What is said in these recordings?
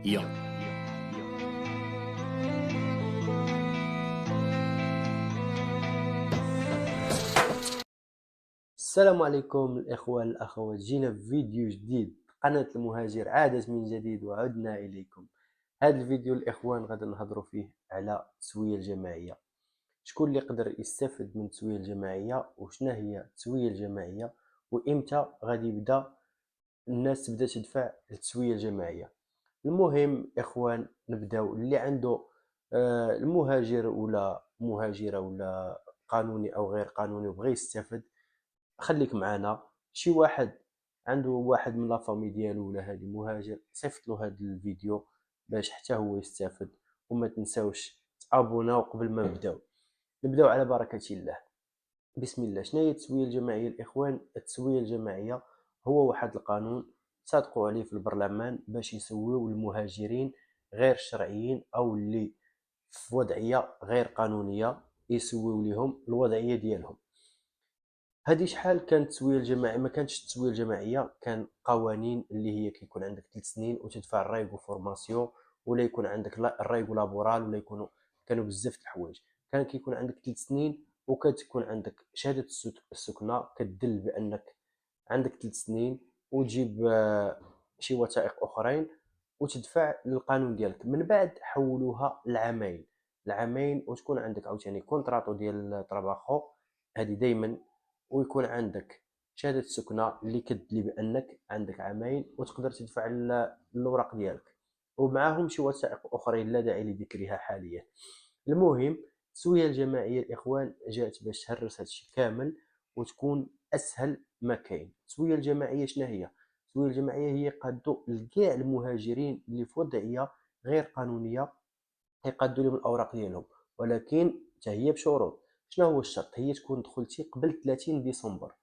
السلام عليكم الإخوان الأخوات، جينا في فيديو جديد. قناة المهاجر عادت من جديد وعدنا إليكم. هذا الفيديو الإخوان غادي نهضروا فيه على التسوية الجماعية. شكون اللي يقدر يستفد من التسوية الجماعية، وشنا هي التسوية الجماعية، وإمتى غادي يبدا الناس تبدا تدفع للتسوية الجماعية. المهم إخوان نبداو. اللي عنده المهاجر ولا مهاجرة ولا قانوني أو غير قانوني وبغى يستفد، خليك معنا. شي واحد عنده واحد من لافامي ديالو ولا هادي مهاجر، صيفط له هذا الفيديو باش حتى هو يستافد. وما تنساوش تابوناو قبل ما نبداو على بركة الله. بسم الله. شنو هي التسوية الجماعية الإخوان؟ التسوية الجماعية هو واحد القانون صادقوا عليه في البرلمان باش يسويو المهاجرين غير الشرعيين او اللي في وضعية غير قانونية، يسويو لهم الوضعية ديالهم. هذه شحال كانت التسويه الجماعيه؟ ما كانتش التسويه الجماعيه، كان قوانين اللي هي كيكون عندك 3 سنين وتدفع الرايغو فورماسيون، ولا يكون عندك الرايغو لابورال، ولا كانوا بزاف د الحوايج. كان كيكون عندك 3 سنين وكتكون عندك شهاده السكنه كتدل بانك عندك 3 سنين، وتجيب شي وثائق اخرين وتدفع للقانون ديالك. من بعد حولوها العامين وتكون عندك عاوتاني كونطراتو ديال الطراباخو، هذه دائما، ويكون عندك شهاده السكنه اللي كتدلي بانك عندك عامين وتقدر تدفع الاوراق ديالك، ومعاهم شي وثائق اخرين لا داعي لذكرها حاليا. المهم التسويه الجماعيه الاخوان جات باش تهرس هادشي كامل وتكون اسهل ما كاين. التسويه الجماعيه شنو هي؟ التسويه الجماعيه هي قادو لكاع المهاجرين اللي في وضعيه غير قانونيه، يقادوا لهم الاوراق ديالهم، ولكن حتى هي بشروط. شنو هو الشرط؟ هي تكون دخلتي قبل 30 ديسمبر،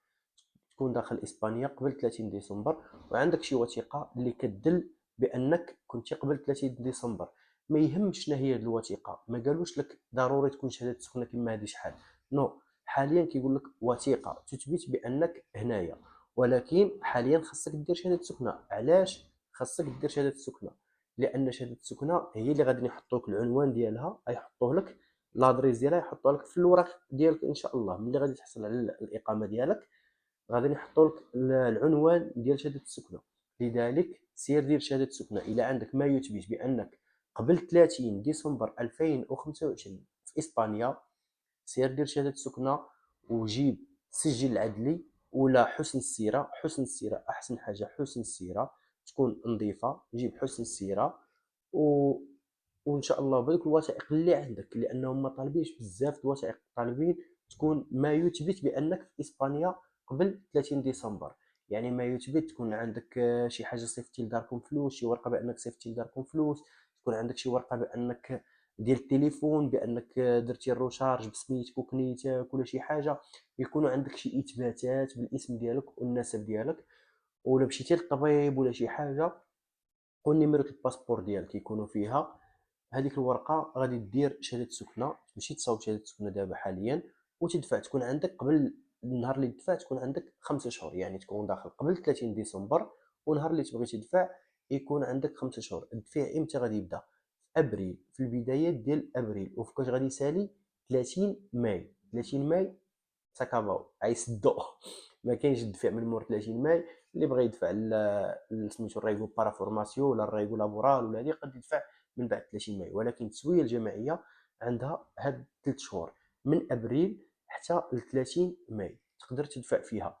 تكون داخل اسبانيا قبل 30 ديسمبر، وعندك شي وثيقه اللي كتدل بانك كنتي قبل 30 ديسمبر. ما يهمش شنو هي الوثيقه، ما قالوش لك ضروري تكون شهاده سكنه كما هذه شحال، نو. حاليا كيقول لك وثيقه تثبت بانك هنايا، ولكن حاليا خاصك دير شهاده سكنه. علاش خاصك دير شهاده السكنه؟ لان شهاده السكنه هي اللي غادي يحطوك العنوان ديالها، يحطوه لك لادريس ديالها، يحطوها لك في الوراق ديالك ان شاء الله. ملي غادي تحصل على الاقامه ديالك غادي يحطوا لك العنوان ديال شهاده السكنه. لذلك سير دير شهاده السكنه الى عندك ما يثبت بانك قبل 30 ديسمبر 2025 في اسبانيا. سير دير شهاده السكنه وجيب السجل العدلي ولا حسن السيره. حسن السيره احسن حاجه، حسن السيره تكون نظيفه. جيب حسن السيره و... وان شاء الله بهذوك الوثائق اللي عندك، لانهم ما طالبينش بزاف الوثائق، طالبين تكون ما يثبت بانك في اسبانيا قبل 30 ديسمبر. يعني ما يثبت تكون عندك شي حاجه صيفطتي لداركم فلوس، شي ورقه بانك صيفطتي لداركم فلوس، تكون عندك شي ورقه بانك ديال التليفون، بانك درتي الروشارج بسميتك وكنيتك ولا شي حاجه. يكونوا عندك شي اثباتات بالاسم ديالك والنسب ديالك، ولا مشيتي للطبيب ولا شي حاجه، والنيميرو الباسبور ديالك يكونوا فيها. هذيك الورقه غادي دير شهاده السكنه، تمشي تصاوب شهاده السكنه دابا حاليا وتدفع. تكون عندك قبل النهار اللي تدفع تكون عندك 5 شهور، يعني تكون داخل قبل 30 ديسمبر، ونهار اللي تبغي تدفع يكون عندك 5 شهور. الدفع امتى غادي يبدا؟ في ابريل، في البدايات ديال ابريل، وفكاش غادي يسالي 30 ماي. 30 ماي ساكافاو غيسدو ما كاينش الدفع من مور 30 ماي. اللي بغى يدفع سميتو الرايغو بارا فورماسيون ولا الرايغو لابورال ولا هذه قد يدفع من بعد 30 ماي. ولكن التسويه الجماعيه عندها هاد 3 شهور، من ابريل حتى ل 30 ماي تقدر تدفع فيها.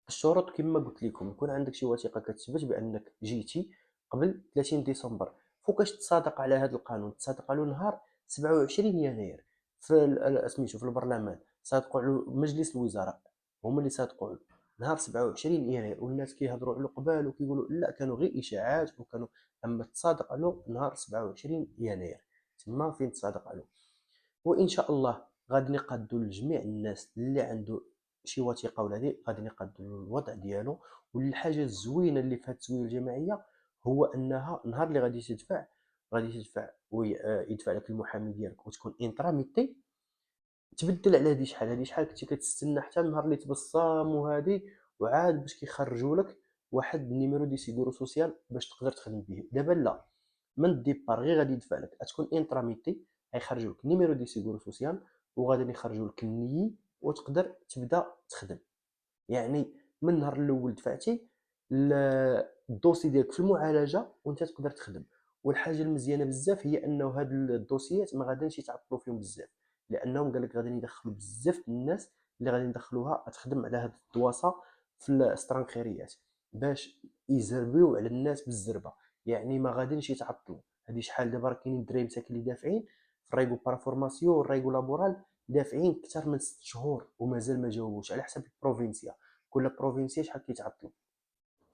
الشروط كما قلت لكم، يكون عندك شي وثيقه كتثبت بانك جيتي قبل 30 ديسمبر. فوقاش تصادق على هذا القانون؟ تصادق على نهار 27 يناير في سميتو في البرلمان، صادقوا على مجلس الوزراء، هما اللي صادقوا على نهار 27 يناير. والناس كيهضروا على قبال وكيقولوا لا كانوا غير اشاعات وكانوا، اما تصادق على نهار 27 يناير تما فين تصادق على. وان شاء الله غادي نقادوا لجميع الناس اللي عنده شي وثيقه ولا هذه، غادي نقادوا الوضع ديالو. والحاجه الزوينه اللي في هذه التسويه الجماعيه هو انها نهار اللي غادي تدفع ويدفع لك المحامي ديالك وتكون انتراميتي. تبدل على هذه شحال كنتي كتستنى حتى النهار اللي تبصم وهذه، وعاد باش كيخرجوا لك واحد النيميرو دي سيغورو سوسيال باش تقدر تخدم به. دابا لا، من الديبار غير غادي يدفع لك، غتكون انتراميتي، غيخرجوا لك نيميرو دي سيغورو سوسيال وغادي يخرجوا لك النيي وتقدر تبدا تخدم. يعني من النهار الاول دفعتي الدوسي ديالك في المعالجه وانت تقدر تخدم. والحاجه المزيانه بزاف هي انه هاد الدوسيات ما غاديش يتعطلوا فيهم بزاف، لانهم قال لك غادي يدخلوا بزاف الناس اللي غادي ندخلوها تخدم على هاد الدواسه في الاسترانخيريات باش يزربيو على الناس بالزربه. يعني ما غاديش يتعطلوا. هادي شحال دابا راه كاينين الدراري مساكين اللي دافعين في الريغو بارافورماسيون والريغو لابورال، دافعين اكثر من 6 شهور ومازال ما جاوبوش على حسب البروفينسيا. كل بروفينسيا شحال كيتعطلوا.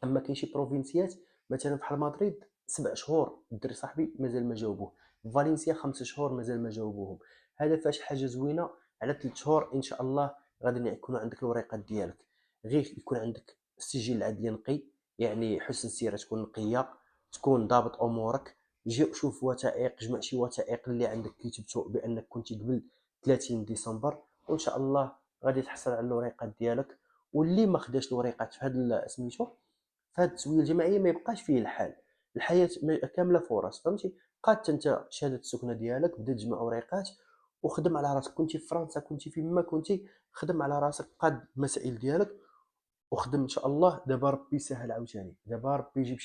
اما كاين شي بروفينسيات مثلا بحال مدريد 7 شهور الدري صاحبي مازال ما جاوبوه، فالنسيا 5 شهور مازال ما جاوبوهم. هذا فاش حاجه زوينه. على 3 شهور ان شاء الله غادي يكون عندك الوريقات ديالك، غير يكون عندك السجل العدلي نقي، يعني حسن السيره تكون نقيه، تكون ضابط امورك. جي شوف وثائق، جمع شي وثائق اللي عندك كيثبتوا بانك كنتي قبل 30 ديسمبر، وان شاء الله غادي تحصل على الوريقات ديالك. واللي ما خداش الوريقات في هذا سميتو فهاد التسويه الجماعيه ما يبقاش فيه الحال. الحياه كامله فرص، فهمتي؟ قاد انت شهاده السكنه ديالك، بدا تجمع وريقات وخدم على راسك. كنتي في فرنسا، كنتي في ما كنتي، خدم على راسك، قاد المسائل ديالك وخدم ان شاء الله. دابا ربي يسهل عاوتاني، دابا ربي يجيب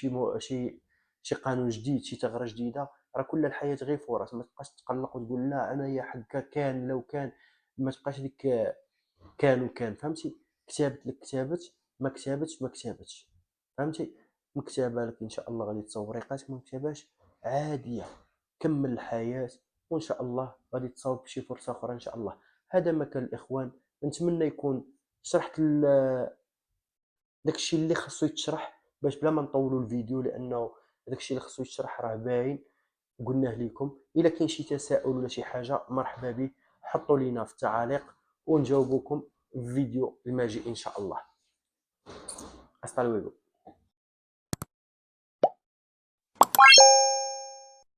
شي قانون جديد، شي ثغره جديده. راه كل الحياه غير فرص، ما تبقاش تقلق وتقول لا انايا حقا كان لو كان. ما تبقاش ديك كان وكان، فهمتي؟ كتابت لك كتابت، ما كتابتش ما كتابتش، فهمتي؟ مكتابه لك ان شاء الله غادي تصاوب وريقات، ما مكتاباش عاديه. كمل الحياه وان شاء الله غادي تصاوب بشي فرصه اخرى ان شاء الله. هذا ما كان الاخوان. نتمنى يكون شرحت داكشي اللي خاصو يتشرح باش بلا ما نطولوا الفيديو، لانه داكشي اللي خاصو يتشرح راه باين قلناه لكم. الا كاين شي تساؤل ولا شي حاجه مرحبا به، حطوا لينا في التعاليق ونجاوبكم في فيديو الماجي ان شاء الله. hasta luego.